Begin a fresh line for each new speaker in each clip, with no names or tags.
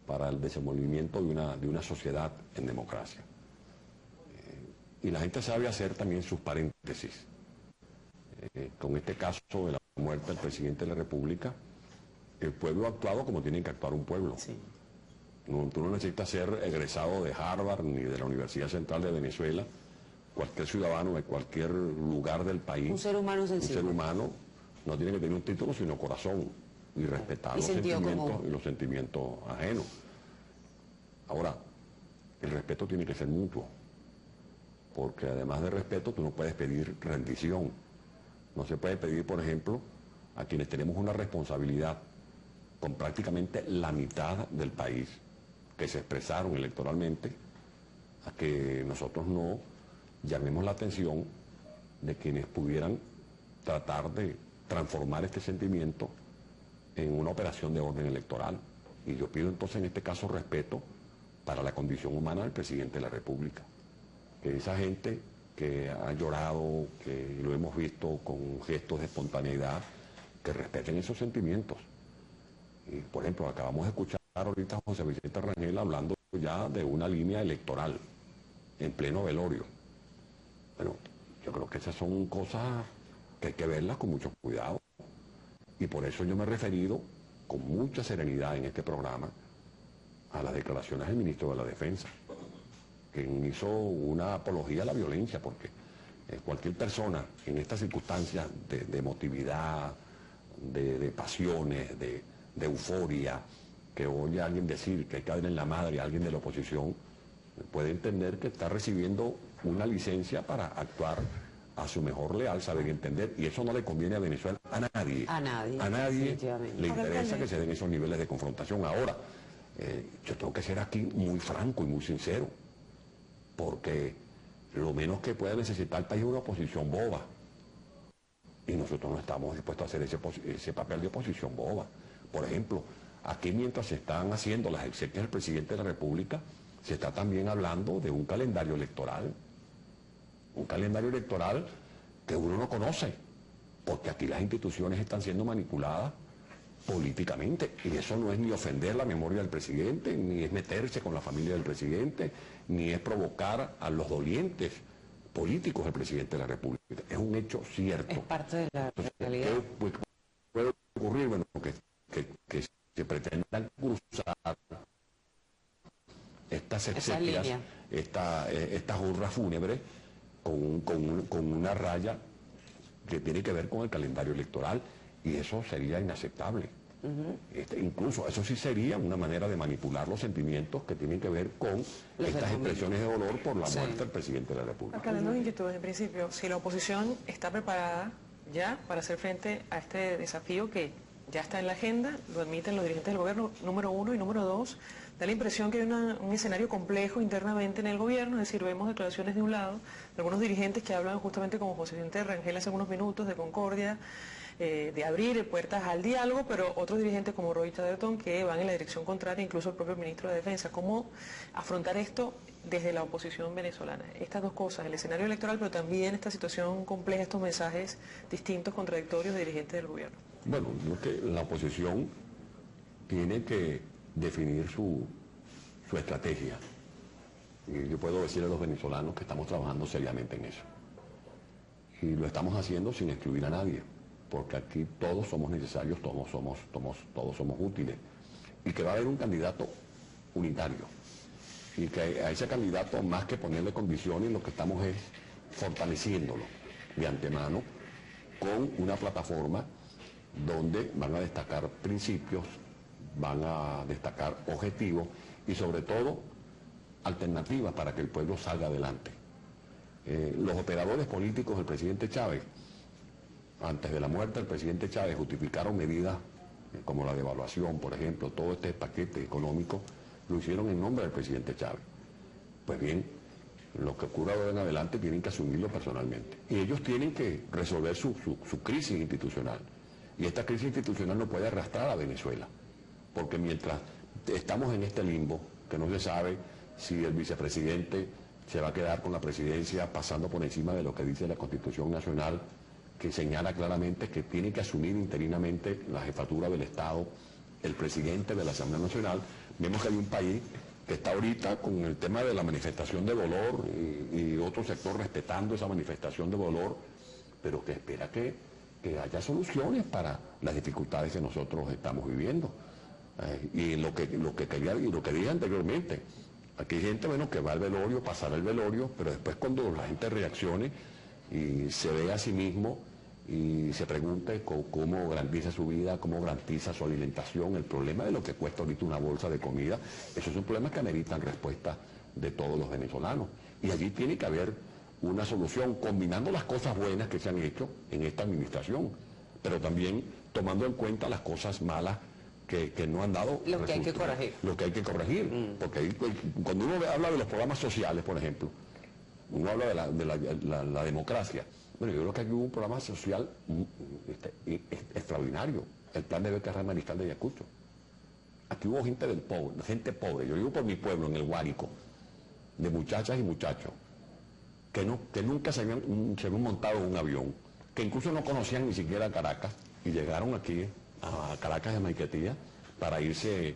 para el desenvolvimiento de una sociedad en democracia. Y la gente sabe hacer también sus paréntesis. Con este caso de la muerte del presidente de la República, el pueblo ha actuado como tiene que actuar un pueblo.
Sí.
No, tú no necesitas ser egresado de Harvard ni de la Universidad Central de Venezuela. Cualquier ciudadano de cualquier lugar del país,
un ser humano sencillo,
un ser humano no tiene que tener un título sino corazón y respetar
y
los sentimientos
común.
y los sentimientos ajenos. Ahora, el respeto tiene que ser mutuo, porque además de respeto tú no puedes pedir rendición. No se puede pedir, por ejemplo, a quienes tenemos una responsabilidad con prácticamente la mitad del país que se expresaron electoralmente, a que nosotros no llamemos la atención de quienes pudieran tratar de transformar este sentimiento en una operación de orden electoral. Y yo pido entonces en este caso respeto para la condición humana del presidente de la República. Que esa gente que ha llorado, que lo hemos visto con gestos de espontaneidad, que respeten esos sentimientos. Y, por ejemplo, acabamos de escuchar ahorita a José Vicente Rangel hablando ya de una línea electoral en pleno velorio. Bueno, yo creo que esas son cosas que hay que verlas con mucho cuidado. Y por eso yo me he referido con mucha serenidad en este programa a las declaraciones del ministro de la Defensa, quien hizo una apología a la violencia, porque cualquier persona en estas circunstancias de emotividad, de pasiones, de euforia, que oye a alguien decir que hay que darle en la madre a alguien de la oposición, puede entender que está recibiendo una licencia para actuar a su mejor leal saber y entender, y eso no le conviene a Venezuela, a nadie.
A nadie.
A nadie le interesa que se den esos niveles de confrontación. Ahora, yo tengo que ser aquí muy franco y muy sincero, porque lo menos que puede necesitar el país es una oposición boba. Y nosotros no estamos dispuestos a hacer ese papel de oposición boba. Por ejemplo, aquí mientras se están haciendo las exequias del presidente de la República, se está también hablando de un calendario electoral. Un calendario electoral que uno no conoce, porque aquí las instituciones están siendo manipuladas políticamente, y eso no es ni ofender la memoria del presidente, ni es meterse con la familia del presidente, ni es provocar a los dolientes políticos del presidente de la República. Es un hecho cierto.
Es parte de la realidad.
¿Qué puede ocurrir? Bueno, que se pretendan cruzar estas exequias, estas honras fúnebres, con una raya que tiene que ver con el calendario electoral, y eso sería inaceptable. Incluso eso sí sería una manera de manipular los sentimientos que tienen que ver con estas expresiones de dolor por la muerte del presidente de la República.
Acá dos inquietudes en principio. Si la oposición está preparada ya para hacer frente a este desafío que ya está en la agenda, lo admiten los dirigentes del gobierno, número uno, y número dos, da la impresión que hay un escenario complejo internamente en el gobierno, es decir, vemos declaraciones de un lado, de algunos dirigentes que hablan justamente como José Vicente Rangel hace unos minutos, de concordia, de abrir puertas al diálogo, pero otros dirigentes como Roy Chatterton que van en la dirección contraria, incluso el propio ministro de Defensa. ¿Cómo afrontar esto desde la oposición venezolana? Estas dos cosas, el escenario electoral, pero también esta situación compleja, estos mensajes distintos, contradictorios de dirigentes del gobierno.
Bueno, yo creo que la oposición tiene que definir su estrategia. Y yo puedo decir a los venezolanos que estamos trabajando seriamente en eso. Y lo estamos haciendo sin excluir a nadie, porque aquí todos somos necesarios, todos somos útiles. Y que va a haber un candidato unitario. Y que a ese candidato, más que ponerle condiciones, lo que estamos es fortaleciéndolo de antemano con una plataforma donde van a destacar principios, van a destacar objetivos y sobre todo alternativas para que el pueblo salga adelante. Los operadores políticos del presidente Chávez, antes de la muerte del presidente Chávez, justificaron medidas como la devaluación, por ejemplo, todo este paquete económico lo hicieron en nombre del presidente Chávez. Pues bien, lo que ocurra de ahora en adelante tienen que asumirlo personalmente. Y ellos tienen que resolver su crisis institucional. Y esta crisis institucional no puede arrastrar a Venezuela, porque mientras estamos en este limbo, que no se sabe si el vicepresidente se va a quedar con la presidencia pasando por encima de lo que dice la Constitución Nacional, que señala claramente que tiene que asumir interinamente la jefatura del Estado el presidente de la Asamblea Nacional, vemos que hay un país que está ahorita con el tema de la manifestación de dolor y otro sector respetando esa manifestación de dolor, pero que espera que haya soluciones para las dificultades que nosotros estamos viviendo. Y lo que quería y lo que dije anteriormente, aquí hay gente, bueno, que va al velorio, pasará el velorio, pero después cuando la gente reaccione y se ve a sí mismo y se pregunte cómo garantiza su vida, cómo garantiza su alimentación, el problema de lo que cuesta ahorita una bolsa de comida, esos son problemas que ameritan respuesta de todos los venezolanos. Y allí tiene que haber una solución, combinando las cosas buenas que se han hecho en esta administración, pero también tomando en cuenta las cosas malas que no han dado
lo que hay que corregir.
Lo que hay que corregir, porque ahí, cuando uno habla de los programas sociales, por ejemplo, uno habla de la democracia. Bueno, yo creo que aquí hubo un programa social extraordinario, el plan de becas Mariscal de Ayacucho. Aquí hubo gente pobre, yo vivo por mi pueblo, en el Guárico, de muchachas y muchachos, que nunca se habían montado en un avión, que incluso no conocían ni siquiera Caracas, y llegaron aquí a Caracas de Maiquetía para irse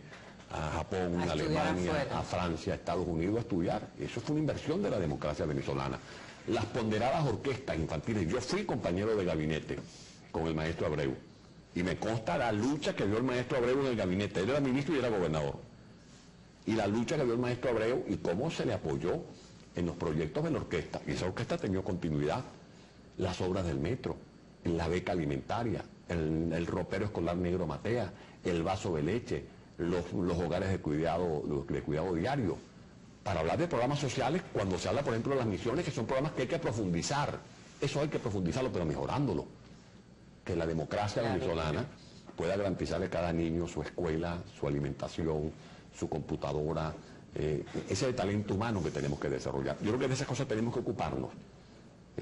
a Japón, a Alemania, afuera, a Francia, a Estados Unidos a estudiar. Eso fue una inversión de la democracia venezolana. Las ponderadas orquestas infantiles, yo fui compañero de gabinete con el maestro Abreu, y me consta la lucha que dio el maestro Abreu en el gabinete. Él era ministro y era gobernador. Y la lucha que dio el maestro Abreu y cómo se le apoyó en los proyectos de la orquesta. Y esa orquesta ha tenido continuidad. Las obras del metro, la beca alimentaria, el ropero escolar Negro Matea, el vaso de leche, los hogares de cuidado diario. Para hablar de programas sociales, cuando se habla, por ejemplo, de las misiones, que son programas que hay que profundizar. Eso hay que profundizarlo, pero mejorándolo. Que la democracia venezolana pueda garantizarle a cada niño su escuela, su alimentación, su computadora, ese talento humano que tenemos que desarrollar. Yo creo que de esas cosas tenemos que ocuparnos.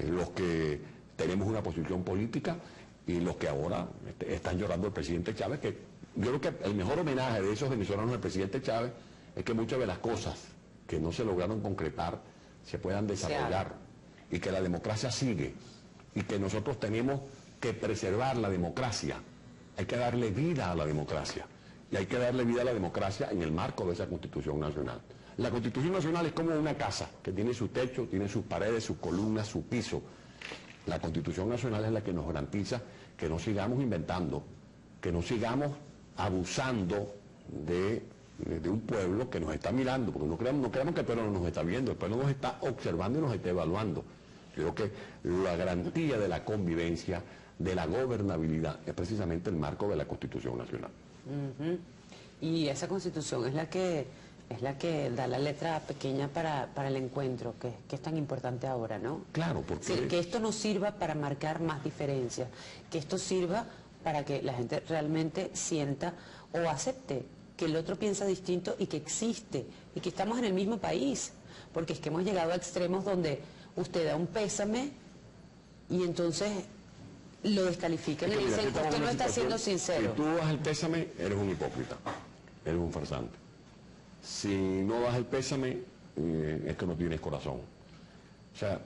Los que tenemos una posición política y los que ahora están llorando al presidente Chávez, que yo creo que el mejor homenaje de esos venezolanos al presidente Chávez es que muchas de las cosas que no se lograron concretar se puedan desarrollar y que la democracia sigue y que nosotros tenemos que preservar la democracia. Hay que darle vida a la democracia y hay que darle vida a la democracia en el marco de esa Constitución Nacional. La Constitución Nacional es como una casa que tiene su techo, tiene sus paredes, sus columnas, su piso. La Constitución Nacional es la que nos garantiza que no sigamos inventando, que no sigamos abusando de un pueblo que nos está mirando, porque no creamos que el pueblo no nos está viendo, el pueblo nos está observando y nos está evaluando. Yo creo que la garantía de la convivencia, de la gobernabilidad, es precisamente el marco de la Constitución Nacional.
Y esa Constitución es la que da la letra pequeña para el encuentro, que es tan importante ahora, ¿no?
Claro, porque...
Sí, que esto no sirva para marcar más diferencias, que esto sirva para que la gente realmente sienta o acepte que el otro piensa distinto y que existe, y que estamos en el mismo país, porque es que hemos llegado a extremos donde usted da un pésame y entonces lo descalifican y le dicen, usted no está siendo sincero.
Si tú das el pésame, eres un hipócrita, eres un farsante. Si no das el pésame, es que no tienes corazón. O sea,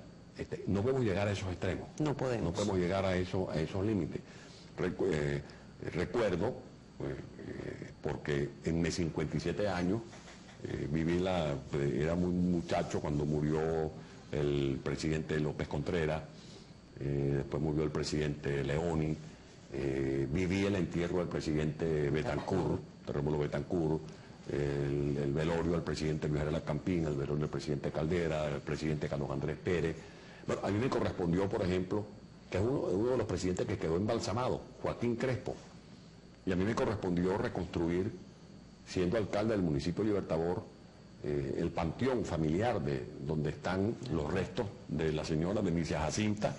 no podemos llegar a esos extremos.
No podemos.
No podemos llegar a esos límites. Recuerdo, porque en mis 57 años, era muy muchacho cuando murió el presidente López Contreras, después murió el presidente Leoni, viví el entierro del presidente Betancourt, Rómulo Betancourt, el velorio del presidente Luis Herrera Campín, el velorio del presidente Caldera, el presidente Carlos Andrés Pérez. Bueno, a mí me correspondió, por ejemplo, que es uno de los presidentes que quedó embalsamado, Joaquín Crespo, y a mí me correspondió reconstruir, siendo alcalde del municipio de Libertador, el panteón familiar donde están los restos de la señora Denicia Jacinta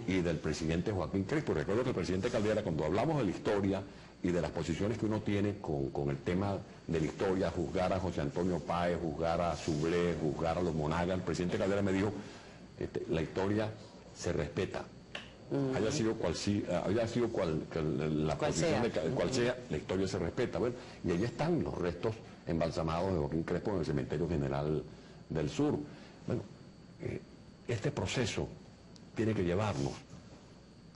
y del presidente Joaquín Crespo. Recuerdo que el presidente Caldera, cuando hablamos de la historia y de las posiciones que uno tiene con el tema de la historia, juzgar a José Antonio Páez, juzgar a Sublé, juzgar a los Monagas, el presidente Caldera me dijo, la historia se respeta. Haya sido cual sea, la historia se respeta. Bueno, y ahí están los restos embalsamados de Joaquín Crespo en el Cementerio General del Sur. Bueno, este proceso tiene que llevarnos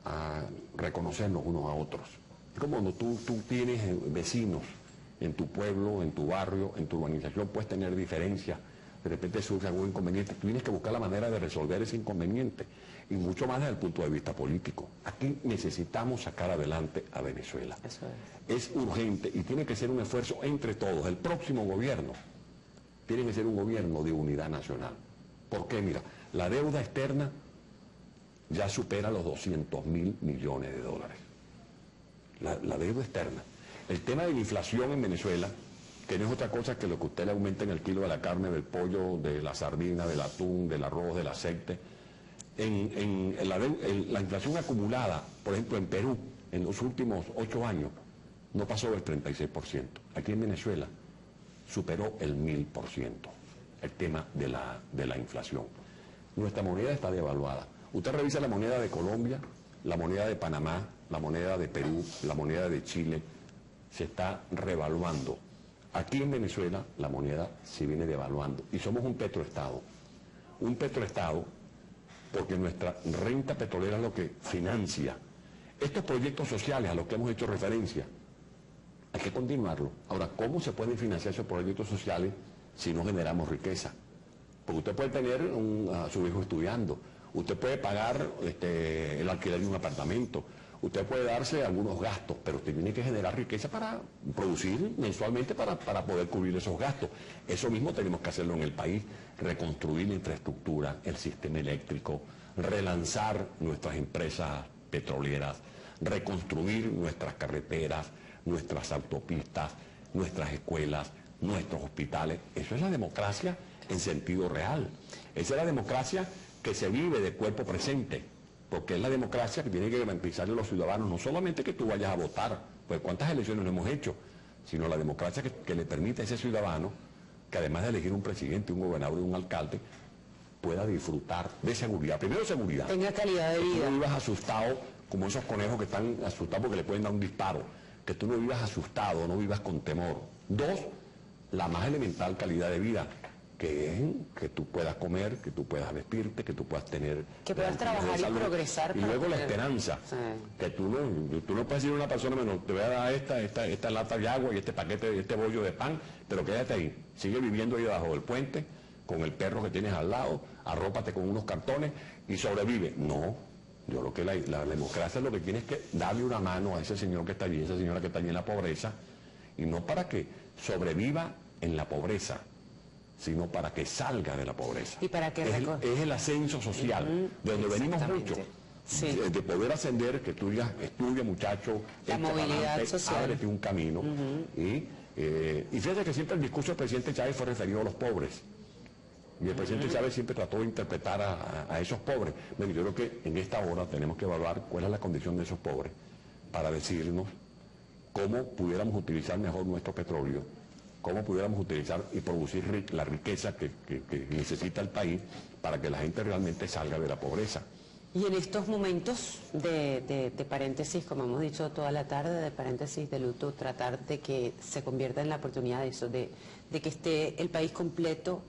a reconocernos unos a otros. Es como cuando tú tienes vecinos, en tu pueblo, en tu barrio, en tu urbanización puedes tener diferencias, de repente surge algún inconveniente, tú tienes que buscar la manera de resolver ese inconveniente, y mucho más desde el punto de vista político. Aquí necesitamos sacar adelante a Venezuela.
Eso
Es urgente y tiene que ser un esfuerzo entre todos. El próximo gobierno tiene que ser un gobierno de unidad nacional. ¿Por qué? Mira, la deuda externa ya supera los 200.000 millones de dólares. La deuda externa. El tema de la inflación en Venezuela, que no es otra cosa que lo que usted le aumenta en el kilo de la carne, del pollo, de la sardina, del atún, del arroz, del aceite. La inflación acumulada, por ejemplo, en Perú, en los últimos 8 años, no pasó del 36%. Aquí en Venezuela superó el 1000%, el tema de la inflación. Nuestra moneda está devaluada. Usted revisa la moneda de Colombia, la moneda de Panamá, la moneda de Perú, la moneda de Chile, se está revaluando. Aquí en Venezuela la moneda se viene devaluando y somos un petroestado. Un petroestado porque nuestra renta petrolera es lo que financia estos proyectos sociales a los que hemos hecho referencia. Hay que continuarlo. Ahora, ¿cómo se pueden financiar esos proyectos sociales si no generamos riqueza? Porque usted puede tener a su hijo estudiando, usted puede pagar el alquiler de un apartamento, usted puede darse algunos gastos, pero usted tiene que generar riqueza para producir mensualmente para poder cubrir esos gastos. Eso mismo tenemos que hacerlo en el país, reconstruir la infraestructura, el sistema eléctrico, relanzar nuestras empresas petroleras, reconstruir nuestras carreteras, nuestras autopistas, nuestras escuelas, nuestros hospitales. Eso es la democracia en sentido real. Esa es la democracia que se vive de cuerpo presente, porque es la democracia que tiene que garantizarle a los ciudadanos, no solamente que tú vayas a votar, pues cuántas elecciones no hemos hecho, sino la democracia que le permite a ese ciudadano, que además de elegir un presidente, un gobernador y un alcalde, pueda disfrutar de seguridad. Primero, seguridad.
Tenga calidad de
Que
vida.
tú no vivas asustado como esos conejos que están asustados porque le pueden dar un disparo. Que tú no vivas asustado, no vivas con temor. 2, la más elemental calidad de vida, que es que tú puedas comer, que tú puedas vestirte, que tú puedas tener...
Que puedas trabajar y progresar.
Y
para
luego la
tener-
esperanza.
Sí.
Que tú no puedes decir a una persona, bueno, te voy a dar esta lata de agua y este paquete, este bollo de pan, pero quédate ahí. Sigue viviendo ahí debajo del puente, con el perro que tienes al lado, arrópate con unos cartones y sobrevive. No, yo creo que la democracia lo que tiene es que darle una mano a ese señor que está allí, esa señora que está allí en la pobreza, y no para que sobreviva en la pobreza, sino para que salga de la pobreza.
Y para que
es el ascenso social, de donde venimos mucho.
Sí.
De poder ascender, que tú digas, estudia muchacho,
La
echa para
movilidad
adelante,
social.
ábrete un camino. Y fíjate que siempre el discurso del presidente Chávez fue referido a los pobres. Y el presidente Chávez siempre trató de interpretar a esos pobres. Bueno, yo creo que en esta hora tenemos que evaluar cuál es la condición de esos pobres para decirnos cómo pudiéramos utilizar mejor nuestro petróleo, cómo pudiéramos utilizar y producir la riqueza que necesita el país para que la gente realmente salga de la pobreza.
Y en estos momentos de paréntesis, como hemos dicho toda la tarde, de paréntesis de luto, tratar de que se convierta en la oportunidad de eso, de que esté el país completo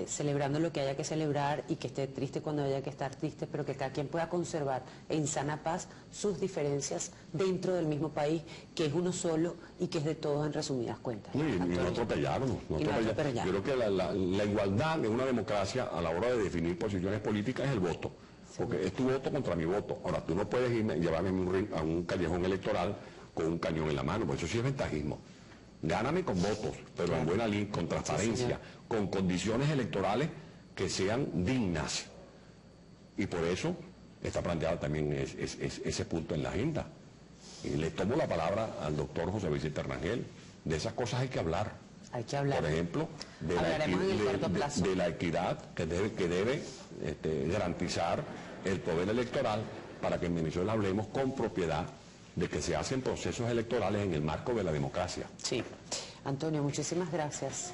celebrando lo que haya que celebrar y que esté triste cuando haya que estar triste, pero que cada quien pueda conservar en sana paz sus diferencias dentro del mismo país, que es uno solo y que es de todos en resumidas cuentas.
Y no atropellarnos. Yo creo que la igualdad de una democracia a la hora de definir posiciones políticas es el voto, porque es tu voto contra mi voto. Ahora, tú no puedes llevarme a un callejón electoral con un cañón en la mano, porque eso sí es ventajismo. Gáname con votos, pero claro, en buena línea, con transparencia, sí, con condiciones electorales que sean dignas. Y por eso está planteado también ese punto en la agenda. Y le tomo la palabra al doctor José Vicente Rangel. De esas cosas hay que hablar.
Hay que hablar.
Por ejemplo, de la equidad que debe garantizar el poder electoral para que en Venezuela hablemos con propiedad de que se hacen procesos electorales en el marco de la democracia.
Sí. Antonio, muchísimas gracias.